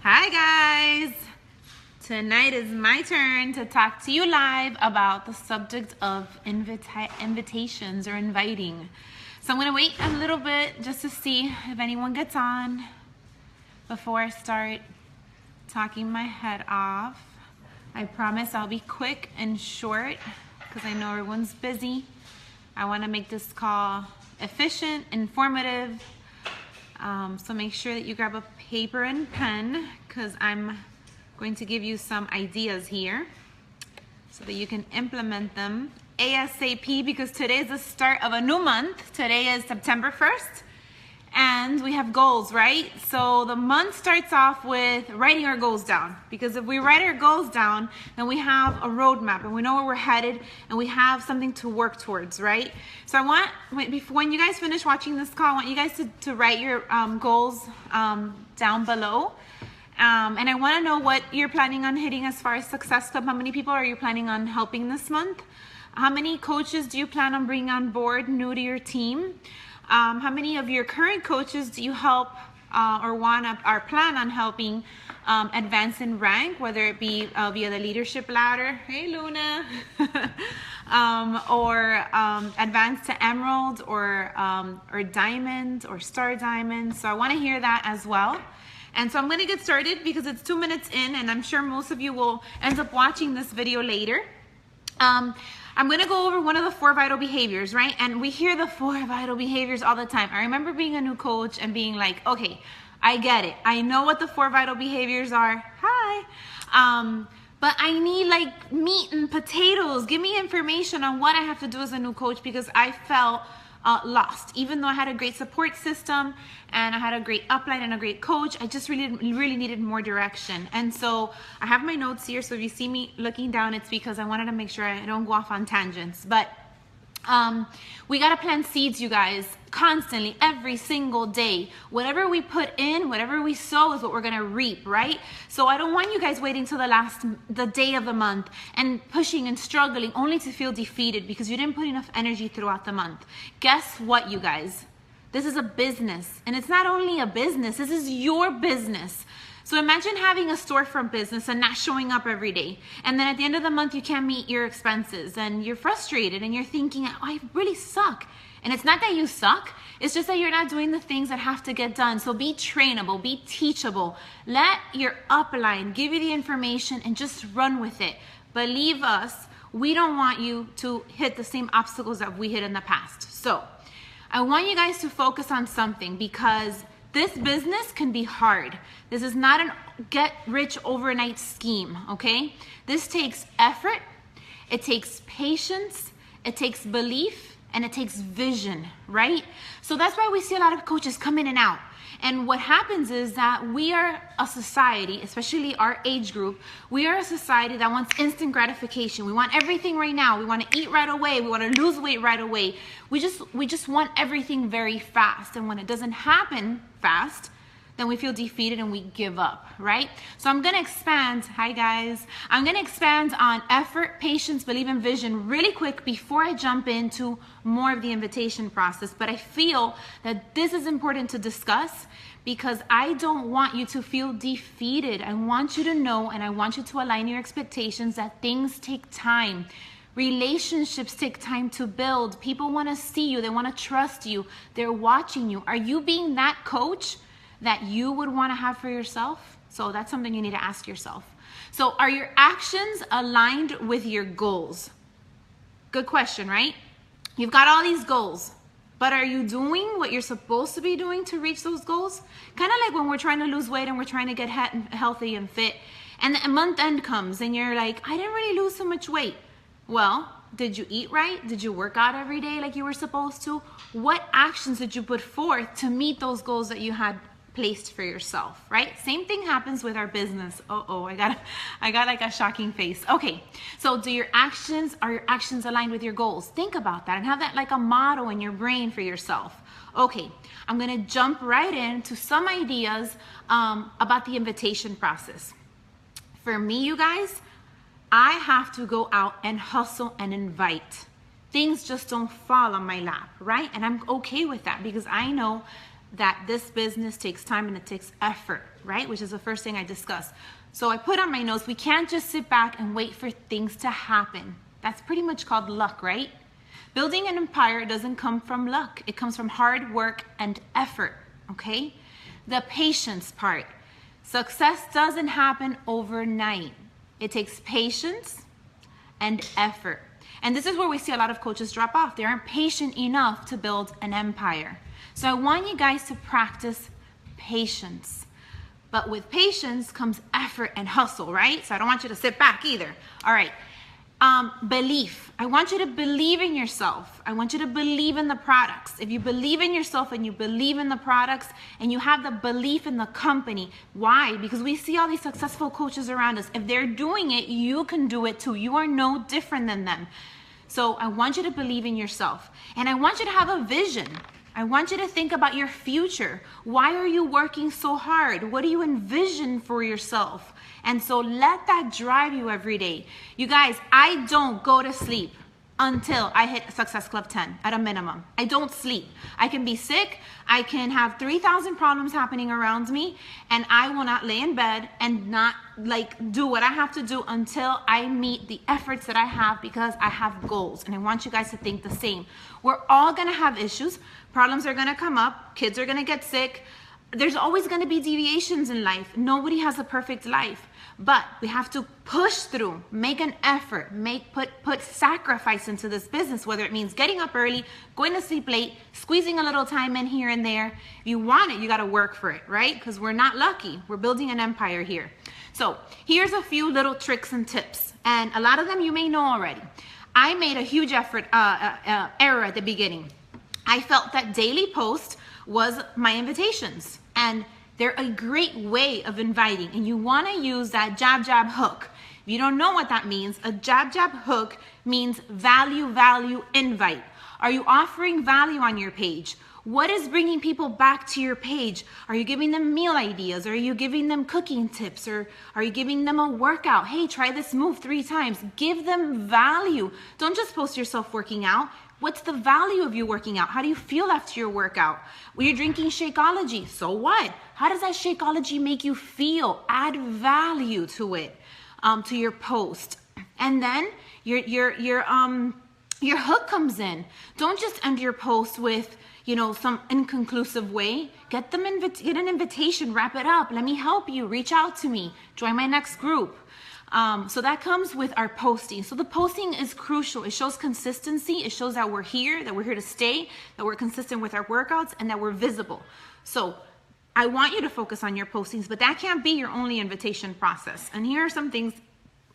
Hi guys! Tonight is my turn to talk to you live about the subject of invitations or inviting. So I'm going to wait a little bit just to see if anyone gets on before I start talking my head off. I promise I'll be quick and short because I know everyone's busy. I want to make this call efficient, informative. So make sure that you grab a paper and pen because I'm going to give you some ideas here so that you can implement them ASAP, because today is the start of a new month. Today is September 1st and we have goals, right? So the month starts off with writing our goals down, because if we write our goals down, then we have a roadmap and we know where we're headed and we have something to work towards, right? So I want, when you guys finish watching this call, I want you guys to write your goals down below. And I want to know what you're planning on hitting as far as Success Club. How many people are you planning on helping this month? How many coaches do you plan on bringing on board new to your team? How many of your current coaches do you help or plan on helping advance in rank, whether it be via the leadership ladder, hey Luna, or advance to Emerald or Diamond or Star Diamond? So I want to hear that as well. And so I'm going to get started because it's 2 minutes in, and I'm sure most of you will end up watching this video later. I'm going to go over one of the 4 vital behaviors, right? And we hear the 4 vital behaviors all the time. I remember being a new coach and being like, okay, I get it. I know what the 4 vital behaviors are. Hi. But I need like meat and potatoes. Give me information on what I have to do as a new coach, because I felt lost. Even though I had a great support system and I had a great upline and a great coach, I just really needed more direction. And so I have my notes here, so if you see me looking down, it's because I wanted to make sure I don't go off on tangents. But we got to plant seeds, you guys, constantly, every single day. Whatever we put in, whatever we sow is what we're going to reap, right? So I don't want you guys waiting till the day of the month and pushing and struggling only to feel defeated because you didn't put enough energy throughout the month. Guess what, you guys? This is a business, and it's not only a business, this is your business. So imagine having a storefront business and not showing up every day. And then at the end of the month, you can't meet your expenses and you're frustrated and you're thinking, oh, I really suck. And it's not that you suck. It's just that you're not doing the things that have to get done. So be trainable, be teachable. Let your upline give you the information and just run with it. Believe us, we don't want you to hit the same obstacles that we hit in the past. So I want you guys to focus on something, because this business can be hard. This is not a get rich overnight scheme, okay? This takes effort, it takes patience, it takes belief, and it takes vision, right? So that's why we see a lot of coaches come in and out. And what happens is that we are a society, especially our age group, we are a society that wants instant gratification. We want everything right now. We want to eat right away. We want to lose weight right away. We just want everything very fast. And when it doesn't happen fast, then we feel defeated and we give up, right? So I'm going to expand. Hi, guys. I'm going to expand on effort, patience, belief, and vision really quick before I jump into more of the invitation process. But I feel that this is important to discuss because I don't want you to feel defeated. I want you to know, and I want you to align your expectations, that things take time. Relationships take time to build. People want to see you. They want to trust you. They're watching you. Are you being that coach that you would want to have for yourself? So that's something you need to ask yourself. So are your actions aligned with your goals? Good question, right? You've got all these goals, but are you doing what you're supposed to be doing to reach those goals? Kind of like when we're trying to lose weight and we're trying to get healthy and fit, and the month end comes and you're like, I didn't really lose so much weight. Well, did you eat right? Did you work out every day like you were supposed to? What actions did you put forth to meet those goals that you had placed for yourself, right? Same thing happens with our business. I got like a shocking face. Okay, so are your actions aligned with your goals? Think about that and have that like a motto in your brain for yourself. Okay, I'm gonna jump right into some ideas about the invitation process. For me, you guys, I have to go out and hustle and invite. Things just don't fall on my lap, right? And I'm okay with that because I know that this business takes time and it takes effort, right? Which is the first thing I discussed. So I put on my notes, we can't just sit back and wait for things to happen. That's pretty much called luck, right? Building an empire doesn't come from luck. It comes from hard work and effort, okay? The patience part. Success doesn't happen overnight. It takes patience and effort. And this is where we see a lot of coaches drop off. They aren't patient enough to build an empire. So I want you guys to practice patience. But with patience comes effort and hustle, right? So I don't want you to sit back either. All right. Belief. I want you to believe in yourself. I want you to believe in the products. If you believe in yourself and you believe in the products and you have the belief in the company, why? Because we see all these successful coaches around us. If they're doing it, you can do it too. You are no different than them. So I want you to believe in yourself. And I want you to have a vision. I want you to think about your future. Why are you working so hard? What do you envision for yourself? And so let that drive you every day. You guys, I don't go to sleep until I hit Success Club 10 at a minimum. I don't sleep. I can be sick. I can have 3,000 problems happening around me, and I will not lay in bed and not do what I have to do until I meet the efforts that I have, because I have goals. And I want you guys to think the same. We're all gonna have issues. Problems are gonna come up. Kids are gonna get sick. There's always gonna be deviations in life. Nobody has a perfect life. But we have to push through, make an effort, put sacrifice into this business, whether it means getting up early, going to sleep late, squeezing a little time in here and there. If you want it, you got to work for it, right? Because we're not lucky. We're building an empire here. So here's a few little tricks and tips, and a lot of them you may know already. I made a huge error at the beginning. I felt that daily post was my invitations, and they're a great way of inviting, and you want to use that jab, jab, hook. If you don't know what that means, a jab, jab, hook means value, value, invite. Are you offering value on your page? What is bringing people back to your page? Are you giving them meal ideas? Are you giving them cooking tips? Or are you giving them a workout? Hey, try this move 3 times. Give them value. Don't just post yourself working out. What's the value of you working out? How do you feel after your workout? Well, you're drinking Shakeology. So what? How does that Shakeology make you feel? Add value to it, to your post. And then your hook comes in. Don't just end your post with, some inconclusive way. Get an invitation, wrap it up. Let me help you. Reach out to me. Join my next group. So that comes with our posting. So the posting is crucial. It shows consistency. It shows that we're here to stay, that we're consistent with our workouts, and that we're visible. So I want you to focus on your postings, but that can't be your only invitation process. And here are some things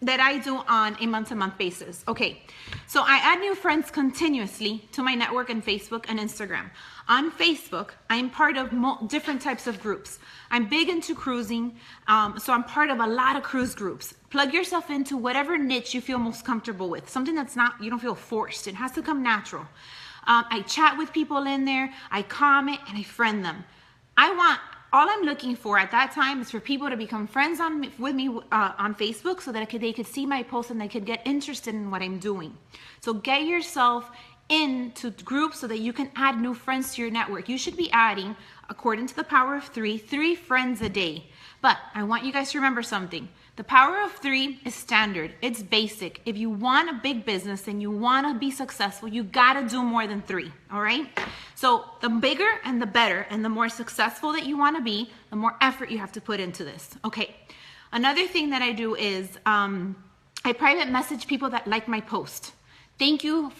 that I do on a month-to-month basis. Okay, so I add new friends continuously to my network on Facebook and Instagram. On Facebook, I'm part of different types of groups. I'm big into cruising, so I'm part of a lot of cruise groups. Plug yourself into whatever niche you feel most comfortable with. Something that's you don't feel forced. It has to come natural. I chat with people in there, I comment, and I friend them. All I'm looking for at that time is for people to become friends with me on Facebook, so that they could see my posts and they could get interested in what I'm doing. So get yourself into groups so that you can add new friends to your network. You should be adding, according to the power of 3 friends a day. But I want you guys to remember something. The power of 3 is standard. It's basic. If you want a big business and you want to be successful, you got to do more than 3, all right? So the bigger and the better and the more successful that you want to be, the more effort you have to put into this. Okay. Another thing that I do is I private message people that like my post. Thank you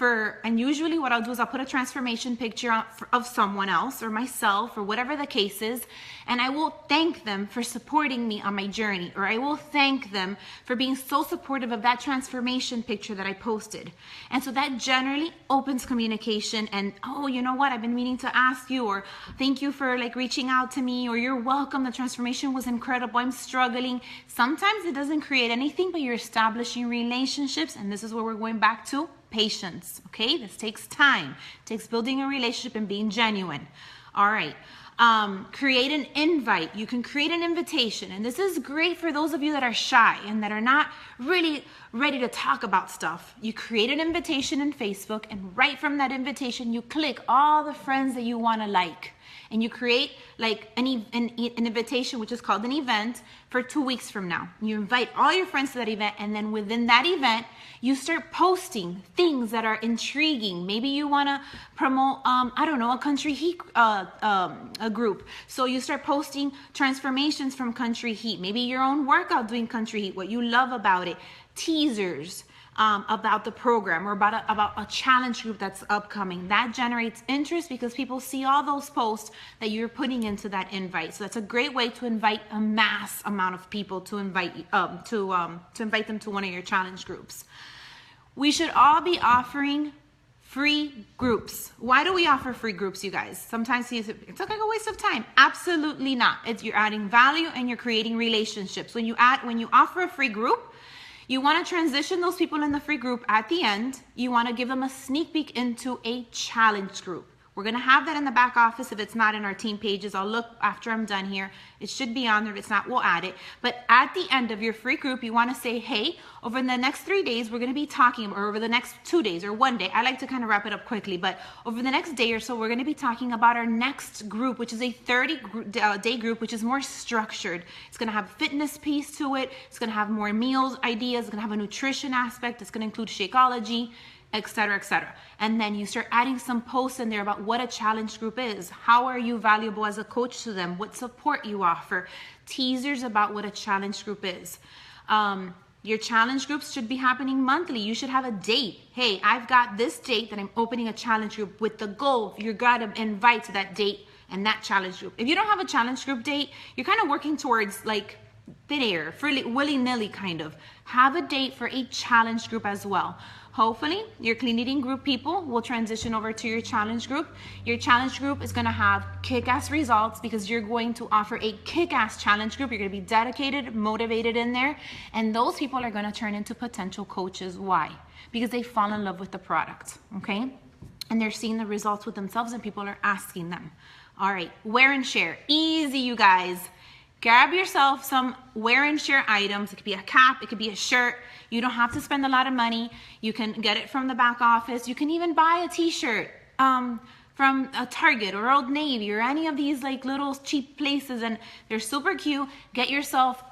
and usually what I'll do is I'll put a transformation picture of someone else or myself or whatever the case is, and I will thank them for supporting me on my journey, or I will thank them for being so supportive of that transformation picture that I posted. And so that generally opens communication, and oh, you know what, I've been meaning to ask you, or thank you for reaching out to me, or you're welcome, the transformation was incredible, I'm struggling. Sometimes it doesn't create anything, but you're establishing relationships, and this is where we're going back to patience, okay? This takes time. It takes building a relationship and being genuine. All right. Create an invite. You can create an invitation. And this is great for those of you that are shy and that are not really ready to talk about stuff. You create an invitation in Facebook, and right from that invitation, you click all the friends that you want to like. and you create like an invitation, which is called an event, for 2 weeks from now. You invite all your friends to that event, and then within that event, you start posting things that are intriguing. Maybe you want to promote, I don't know, a Country Heat a group. So you start posting transformations from Country Heat. Maybe your own workout doing Country Heat, what you love about it, teasers about the program, or about a challenge group that's upcoming. That generates interest because people see all those posts that you're putting into that invite. So that's a great way to invite a mass amount of people to invite them to one of your challenge groups. We should all be offering free groups. Why do we offer free groups, you guys? Sometimes it's like a waste of time. Absolutely not. You're adding value and you're creating relationships. When you offer a free group, you want to transition those people in the free group at the end. You want to give them a sneak peek into a challenge group. We're going to have that in the back office. If it's not in our team pages, I'll look after I'm done here. It should be on there. If it's not, we'll add it. But at the end of your free group, you want to say, hey, over the next 3 days, we're going to be talking, or over the next 2 days or 1 day. I like to kind of wrap it up quickly, but over the next day or so, we're going to be talking about our next group, which is a 30-day group, which is more structured. It's going to have a fitness piece to it. It's going to have more meals ideas. It's going to have a nutrition aspect. It's going to include Shakeology, etc., etc. And then you start adding some posts in there about what a challenge group is. How are you valuable as a coach to them? What support you offer? Teasers about what a challenge group is. Your challenge groups should be happening monthly. You should have a date. Hey, I've got this date that I'm opening a challenge group with the goal. You're going to invite to that date and that challenge group. If you don't have a challenge group date, you're kind of working towards like thin air, willy-nilly kind of. Have a date for a challenge group as well. Hopefully, your clean eating group people will transition over to your challenge group. Your challenge group is going to have kick-ass results because you're going to offer a kick-ass challenge group. You're going to be dedicated, motivated in there, and those people are going to turn into potential coaches. Why? Because they fall in love with the product, okay? And they're seeing the results with themselves, and people are asking them. All right, wear and share. Easy, you guys. Grab yourself some wear and share items. It could be a cap, it could be a shirt. You don't have to spend a lot of money. You can get it from the back office. You can even buy a t-shirt from a Target or Old Navy or any of these like little cheap places, and they're super cute. Get yourself,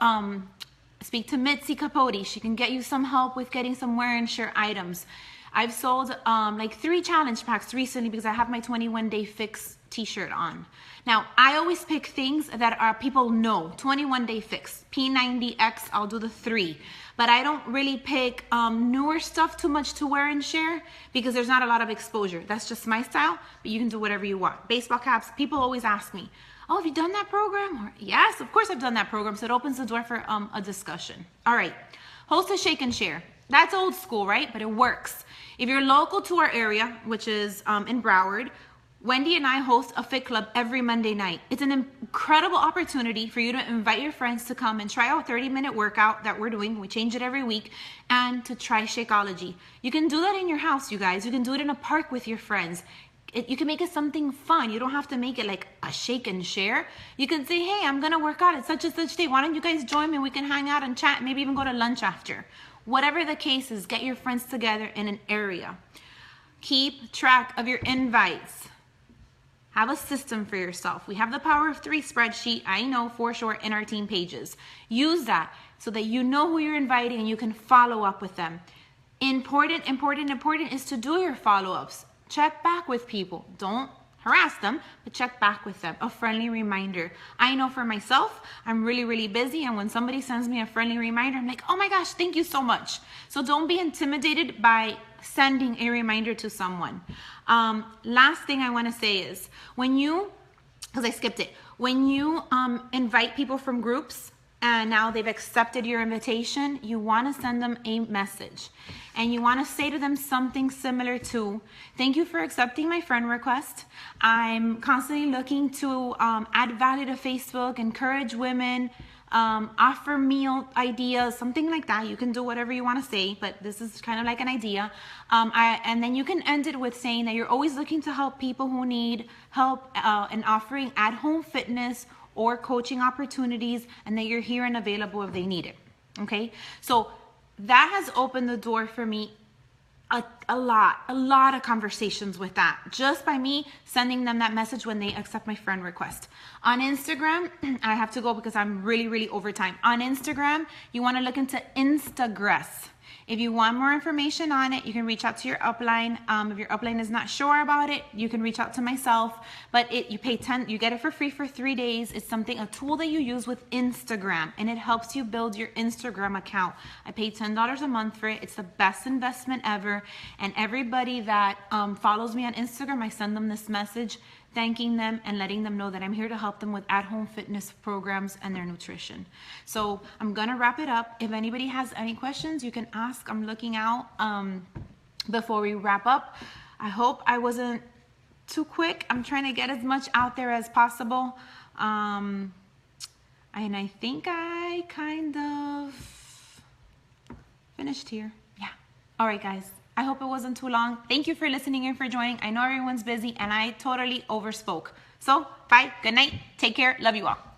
speak to Mitzi Capote. She can get you some help with getting some wear and share items. I've sold like 3 challenge packs recently because I have my 21-day fix t-shirt on. Now, I always pick things that are people know. 21-day fix, P90X, I'll do the 3. But I don't really pick newer stuff too much to wear and share because there's not a lot of exposure. That's just my style, but you can do whatever you want. Baseball caps, people always ask me, oh, have you done that program? Or, yes, of course I've done that program. So it opens the door for a discussion. All right, host a shake and share. That's old school, right? But it works. If you're local to our area, which is in Broward, Wendy and I host a fit club every Monday night. It's an incredible opportunity for you to invite your friends to come and try out a 30-minute workout that we're doing. We change it every week, and to try Shakeology. You can do that in your house, you guys. You can do it in a park with your friends. You can make it something fun. You don't have to make it like a shake and share. You can say, hey, I'm going to work out at such and such day. Why don't you guys join me? We can hang out and chat, maybe even go to lunch after. Whatever the case is, get your friends together in an area. Keep track of your invites. Have a system for yourself. We have the Power of 3 spreadsheet, I know for sure, in our team pages. Use that so that you know who you're inviting and you can follow up with them. Important is to do your follow-ups. Check back with people. Don't harass them, but check back with them. A friendly reminder. I know for myself, I'm really busy, and when somebody sends me a friendly reminder, I'm like, oh my gosh, thank you so much. So don't be intimidated by sending a reminder to someone. Last thing I want to say is when you invite people from groups and now they've accepted your invitation, you want to send them a message, and you want to say to them something similar to, thank you for accepting my friend request. I'm constantly looking to add value to Facebook, encourage women, offer meal ideas, something like that. You can do whatever you want to say, but this is kind of like an idea. And then you can end it with saying that you're always looking to help people who need help and offering at-home fitness or coaching opportunities, and that you're here and available if they need it. Okay, so that has opened the door for me a a lot of conversations with that, just by me sending them that message when they accept my friend request. On Instagram, I have to go because I'm really over time. On Instagram, you want to look into Instagress. If you want more information on it, you can reach out to your upline. If your upline is not sure about it, you can reach out to myself. But you pay you get it for free for 3 days. It's a tool that you use with Instagram, and it helps you build your Instagram account. I pay $10 a month for it. It's the best investment ever. And everybody that follows me on Instagram, I send them this message thanking them and letting them know that I'm here to help them with at-home fitness programs and their nutrition. So I'm gonna wrap it up. If anybody has any questions, you can ask. I'm looking out before we wrap up. I hope I wasn't too quick. I'm trying to get as much out there as possible. And I think I kind of finished here. Yeah. All right, guys. I hope it wasn't too long. Thank you for listening and for joining. I know everyone's busy and I totally overspoke. So, bye, good night, take care, love you all.